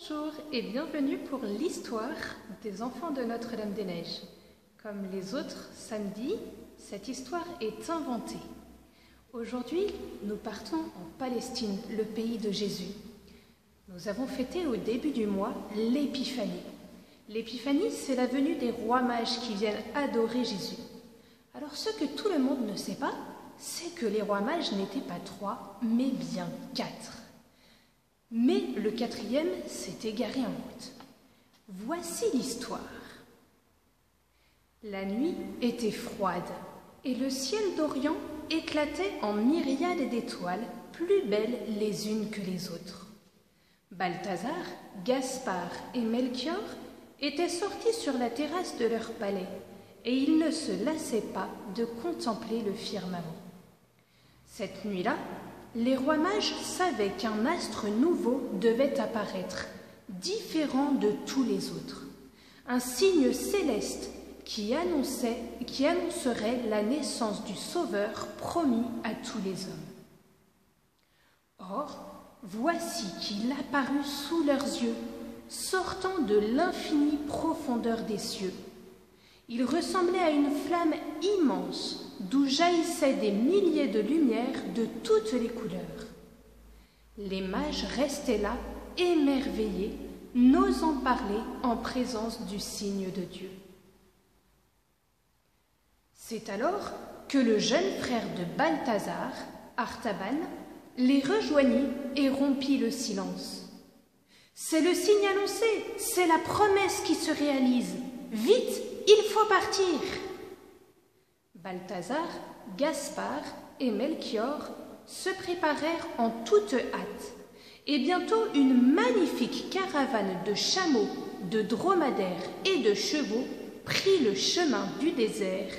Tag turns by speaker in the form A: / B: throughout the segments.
A: Bonjour et bienvenue pour l'histoire des enfants de Notre-Dame-des-Neiges. Comme les autres samedis, cette histoire est inventée. Aujourd'hui, nous partons en Palestine, le pays de Jésus. Nous avons fêté au début du mois l'Épiphanie. L'Épiphanie, c'est la venue des rois mages qui viennent adorer Jésus. Alors ce que tout le monde ne sait pas, c'est que les rois mages n'étaient pas 3, mais bien 4. Mais le 4e s'est égaré en route. Voici l'histoire. La nuit était froide et le ciel d'Orient éclatait en myriades d'étoiles, plus belles les unes que les autres. Balthazar, Gaspard et Melchior étaient sortis sur la terrasse de leur palais et ils ne se lassaient pas de contempler le firmament. Cette nuit-là, les rois mages savaient qu'un astre nouveau devait apparaître, différent de tous les autres, un signe céleste qui annoncerait la naissance du Sauveur promis à tous les hommes. Or, voici qu'il apparut sous leurs yeux, sortant de l'infinie profondeur des cieux. Il ressemblait à une flamme immense, d'où jaillissaient des milliers de lumières de toutes les couleurs. Les mages restaient là, émerveillés, n'osant parler en présence du signe de Dieu. C'est alors que le jeune frère de Balthazar, Artaban, les rejoignit et rompit le silence. « C'est le signe annoncé, c'est la promesse qui se réalise. Vite, il faut partir !» Balthazar, Gaspard et Melchior se préparèrent en toute hâte, et bientôt une magnifique caravane de chameaux, de dromadaires et de chevaux prit le chemin du désert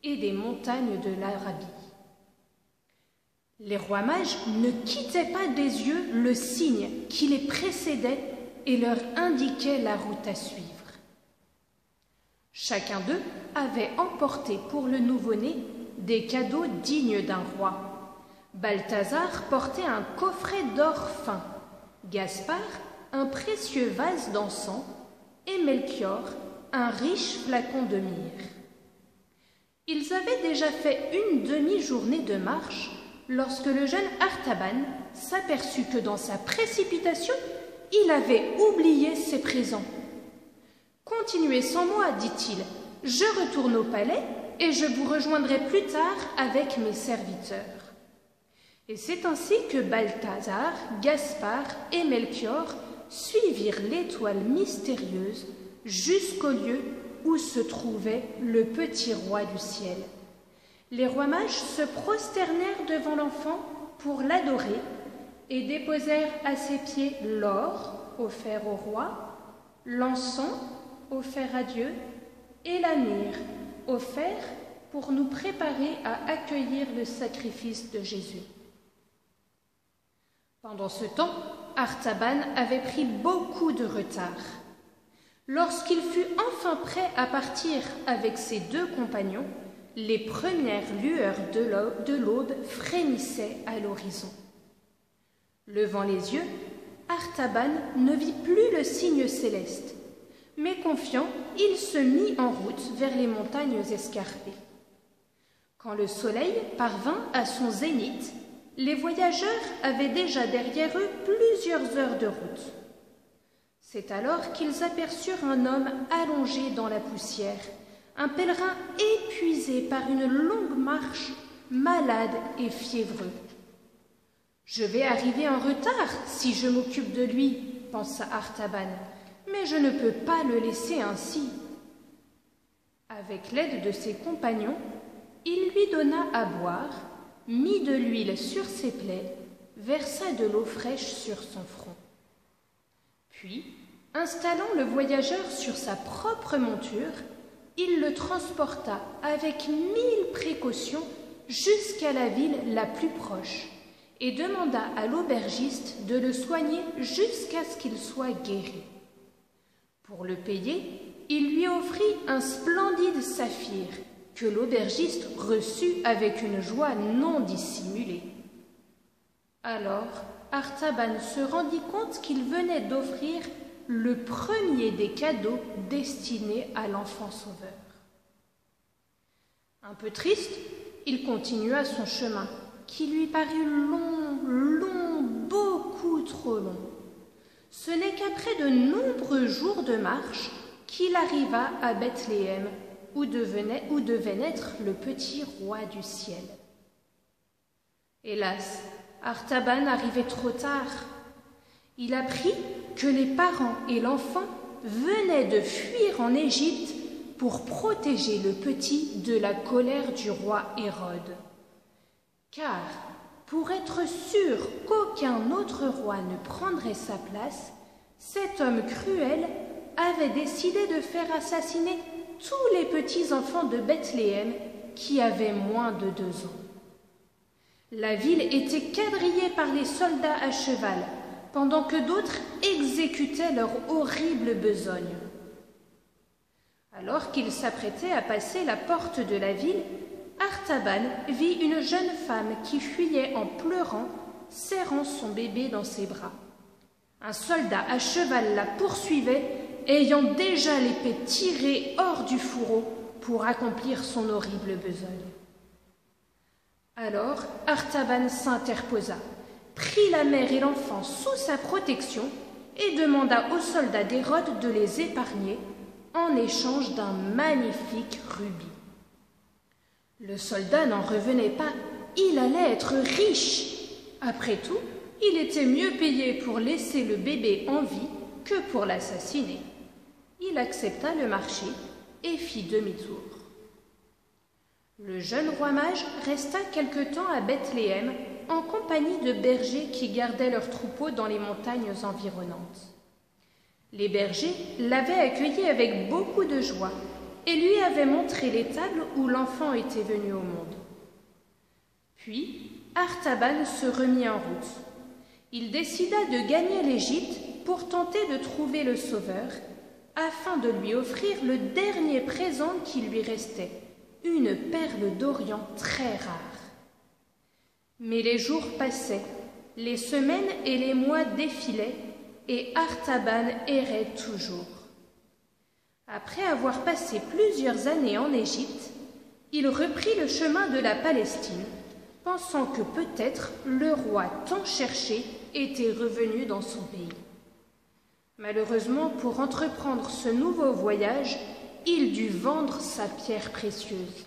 A: et des montagnes de l'Arabie. Les rois mages ne quittaient pas des yeux le signe qui les précédait et leur indiquait la route à suivre. Chacun d'eux avait emporté pour le nouveau-né des cadeaux dignes d'un roi. Balthazar portait un coffret d'or fin, Gaspard un précieux vase d'encens et Melchior un riche flacon de myrrhe. Ils avaient déjà fait une demi-journée de marche lorsque le jeune Artaban s'aperçut que dans sa précipitation, il avait oublié ses présents. « Continuez sans moi, dit-il, je retourne au palais et je vous rejoindrai plus tard avec mes serviteurs. » Et c'est ainsi que Balthazar, Gaspard et Melchior suivirent l'étoile mystérieuse jusqu'au lieu où se trouvait le petit roi du ciel. Les rois mages se prosternèrent devant l'enfant pour l'adorer et déposèrent à ses pieds l'or offert au roi, l'encens offert à Dieu, et la myrrhe, offert pour nous préparer à accueillir le sacrifice de Jésus. Pendant ce temps, Artaban avait pris beaucoup de retard. Lorsqu'il fut enfin prêt à partir avec ses 2 compagnons, les premières lueurs de l'aube frémissaient à l'horizon. Levant les yeux, Artaban ne vit plus le signe céleste, mais confiant, il se mit en route vers les montagnes escarpées. Quand le soleil parvint à son zénith, les voyageurs avaient déjà derrière eux plusieurs heures de route. C'est alors qu'ils aperçurent un homme allongé dans la poussière, un pèlerin épuisé par une longue marche, malade et fiévreux. « Je vais arriver en retard si je m'occupe de lui, » pensa Artaban. Mais je ne peux pas le laisser ainsi. Avec l'aide de ses compagnons, il lui donna à boire, mit de l'huile sur ses plaies, versa de l'eau fraîche sur son front. Puis, installant le voyageur sur sa propre monture, il le transporta avec 1000 précautions jusqu'à la ville la plus proche et demanda à l'aubergiste de le soigner jusqu'à ce qu'il soit guéri. Pour le payer, il lui offrit un splendide saphir que l'aubergiste reçut avec une joie non dissimulée. Alors, Artaban se rendit compte qu'il venait d'offrir le premier des cadeaux destinés à l'enfant sauveur. Un peu triste, il continua son chemin, qui lui parut long, beaucoup trop long. Ce n'est qu'après de nombreux jours de marche qu'il arriva à Bethléem, où devait naître le petit roi du ciel. Hélas, Artaban arrivait trop tard. Il apprit que les parents et l'enfant venaient de fuir en Égypte pour protéger le petit de la colère du roi Hérode. Car, pour être sûr qu'aucun autre roi ne prendrait sa place, cet homme cruel avait décidé de faire assassiner tous les petits-enfants de Bethléem qui avaient moins de 2 ans. La ville était quadrillée par les soldats à cheval, pendant que d'autres exécutaient leur horrible besogne. Alors qu'il s'apprêtait à passer la porte de la ville, Artaban vit une jeune femme qui fuyait en pleurant, serrant son bébé dans ses bras. Un soldat à cheval la poursuivait, ayant déjà l'épée tirée hors du fourreau pour accomplir son horrible besogne. Alors Artaban s'interposa, prit la mère et l'enfant sous sa protection et demanda aux soldats d'Hérode de les épargner en échange d'un magnifique rubis. Le soldat n'en revenait pas, il allait être riche. Après tout, il était mieux payé pour laisser le bébé en vie que pour l'assassiner. Il accepta le marché et fit demi-tour. Le jeune roi mage resta quelque temps à Bethléem en compagnie de bergers qui gardaient leurs troupeaux dans les montagnes environnantes. Les bergers l'avaient accueilli avec beaucoup de joie et lui avaient montré l'étable où l'enfant était venu au monde. Puis, Artaban se remit en route. Il décida de gagner l'Égypte pour tenter de trouver le Sauveur, afin de lui offrir le dernier présent qui lui restait, une perle d'Orient très rare. Mais les jours passaient, les semaines et les mois défilaient, et Artaban errait toujours. Après avoir passé plusieurs années en Égypte, il reprit le chemin de la Palestine, pensant que peut-être le roi tant cherché était revenu dans son pays. Malheureusement, pour entreprendre ce nouveau voyage, il dut vendre sa pierre précieuse.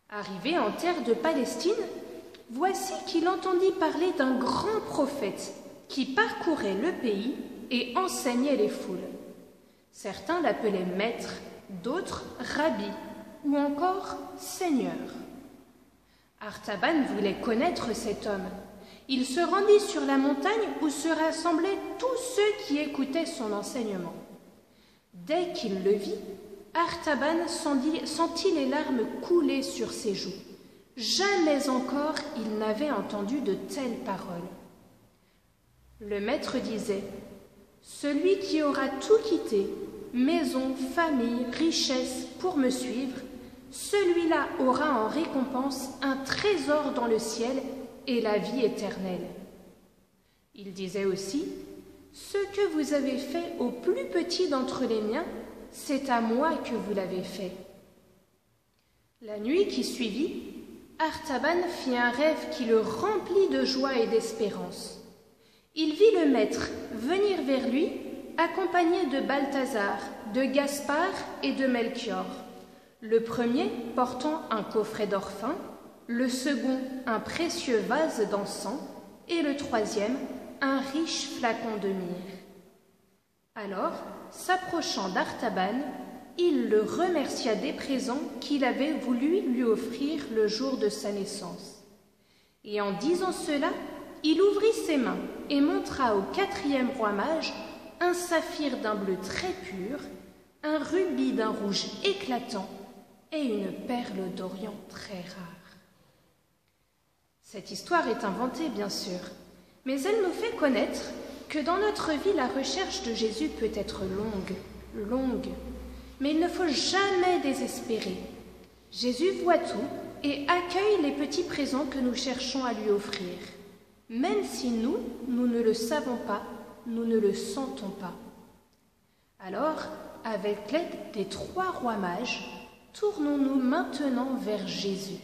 A: Arrivé en terre de Palestine, voici qu'il entendit parler d'un grand prophète qui parcourait le pays et enseignait les foules. Certains l'appelaient maître, d'autres rabbi ou encore seigneur. Artaban voulait connaître cet homme. Il se rendit sur la montagne où se rassemblaient tous ceux qui écoutaient son enseignement. Dès qu'il le vit, Artaban sentit les larmes couler sur ses joues. Jamais encore il n'avait entendu de telles paroles. Le maître disait : « Celui qui aura tout quitté, maison, famille, richesse, pour me suivre, celui-là aura en récompense un trésor dans le ciel et la vie éternelle. » Il disait aussi : « Ce que vous avez fait au plus petit d'entre les miens, c'est à moi que vous l'avez fait. » La nuit qui suivit, Artaban fit un rêve qui le remplit de joie et d'espérance. Il vit le maître venir vers lui, accompagné de Balthazar, de Gaspard et de Melchior. Le premier portant un coffret d'or fin, le second un précieux vase d'encens et le troisième un riche flacon de myrrhe. Alors, s'approchant d'Artaban, il le remercia des présents qu'il avait voulu lui offrir le jour de sa naissance. Et en disant cela, il ouvrit ses mains et montra au 4e roi mage un saphir d'un bleu très pur, un rubis d'un rouge éclatant et une perle d'Orient très rare. Cette histoire est inventée, bien sûr, mais elle nous fait connaître que dans notre vie, la recherche de Jésus peut être longue, mais il ne faut jamais désespérer. Jésus voit tout et accueille les petits présents que nous cherchons à lui offrir. même si nous ne le savons pas, nous ne le sentons pas. Alors, avec l'aide des 3 rois mages, tournons-nous maintenant vers Jésus.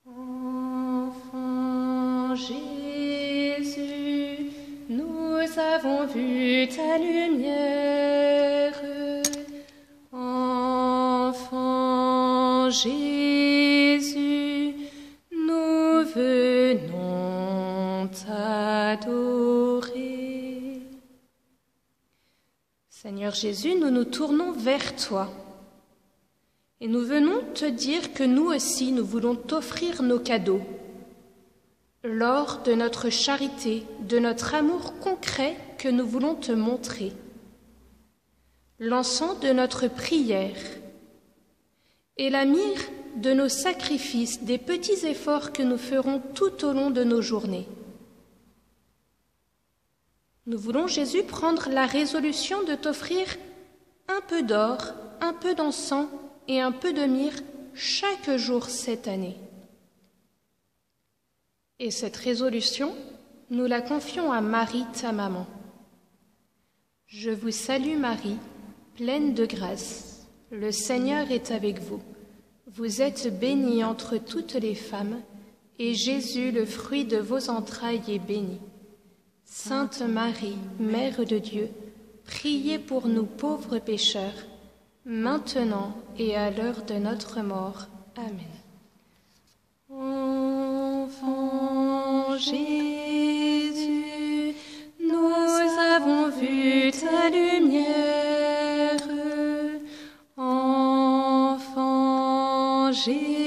A: Enfant Jésus, nous avons vu ta lumière. Enfant Jésus, nous venons t'adorer. Seigneur Jésus, nous nous tournons vers toi et nous venons te dire que nous aussi, nous voulons t'offrir nos cadeaux. L'or de notre charité, de notre amour concret que nous voulons te montrer. L'encens de notre prière et la myrrhe de nos sacrifices, des petits efforts que nous ferons tout au long de nos journées. Nous voulons, Jésus, prendre la résolution de t'offrir un peu d'or, un peu d'encens et un peu de myrrhe chaque jour cette année. Et cette résolution, nous la confions à Marie, ta maman. Je vous salue Marie, pleine de grâce. Le Seigneur est avec vous. Vous êtes bénie entre toutes les femmes, et Jésus, le fruit de vos entrailles, est béni. Sainte Marie, Mère de Dieu, priez pour nous pauvres pécheurs, maintenant et à l'heure de notre mort. Amen. Enfant Jésus, nous avons vu ta lumière. Enfant Jésus,